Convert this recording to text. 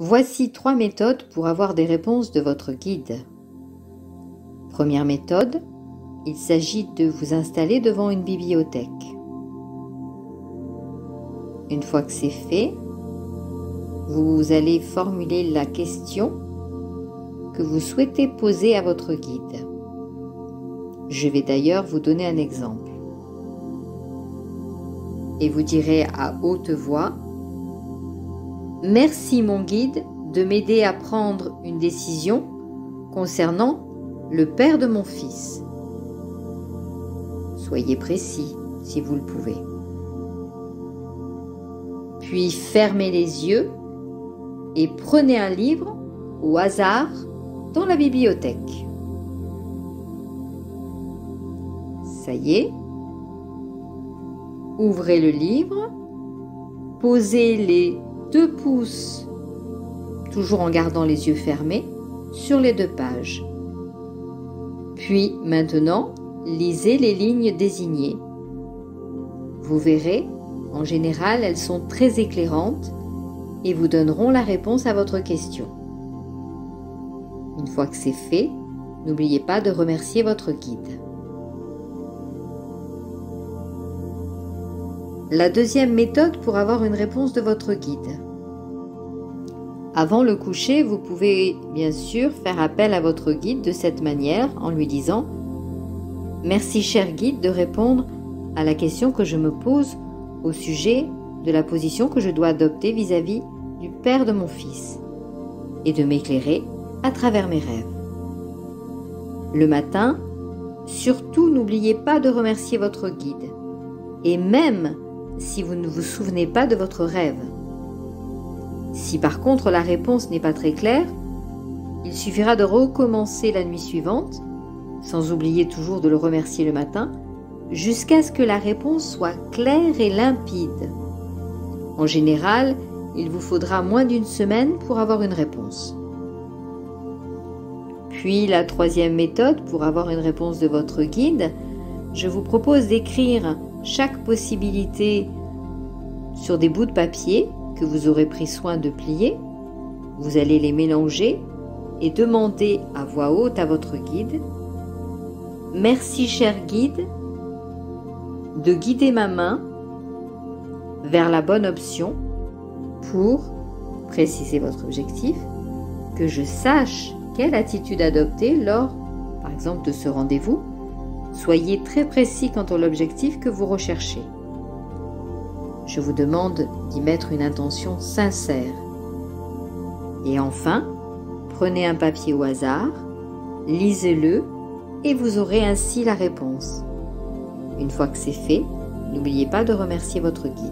Voici 3 méthodes pour avoir des réponses de votre guide. Première méthode, il s'agit de vous installer devant une bibliothèque. Une fois que c'est fait, vous allez formuler la question que vous souhaitez poser à votre guide. Je vais d'ailleurs vous donner un exemple. Et vous direz à haute voix: « Merci mon guide de m'aider à prendre une décision concernant le père de mon fils. » Soyez précis si vous le pouvez. Puis fermez les yeux et prenez un livre au hasard dans la bibliothèque. Ça y est. Ouvrez le livre, posez les 2 pouces, toujours en gardant les yeux fermés, sur les 2 pages. Puis maintenant, lisez les lignes désignées. Vous verrez, en général, elles sont très éclairantes et vous donneront la réponse à votre question. Une fois que c'est fait, n'oubliez pas de remercier votre guide. La deuxième méthode pour avoir une réponse de votre guide. Avant le coucher, vous pouvez bien sûr faire appel à votre guide de cette manière en lui disant « Merci cher guide de répondre à la question que je me pose au sujet de la position que je dois adopter vis-à-vis du père de mon fils et de m'éclairer à travers mes rêves. » Le matin, surtout n'oubliez pas de remercier votre guide et même si vous ne vous souvenez pas de votre rêve. Si par contre la réponse n'est pas très claire, il suffira de recommencer la nuit suivante, sans oublier toujours de le remercier le matin, jusqu'à ce que la réponse soit claire et limpide. En général, il vous faudra moins d'1 semaine pour avoir une réponse. Puis la troisième méthode pour avoir une réponse de votre guide, je vous propose d'écrire chaque possibilité sur des bouts de papier que vous aurez pris soin de plier. Vous allez les mélanger et demander à voix haute à votre guide « Merci cher guide de guider ma main vers la bonne option pour préciser votre objectif, que je sache quelle attitude adopter lors, par exemple, de ce rendez-vous. Soyez très précis quant à l'objectif que vous recherchez. Je vous demande d'y mettre une intention sincère. Et enfin, prenez un papier au hasard, lisez-le et vous aurez ainsi la réponse. Une fois que c'est fait, n'oubliez pas de remercier votre guide.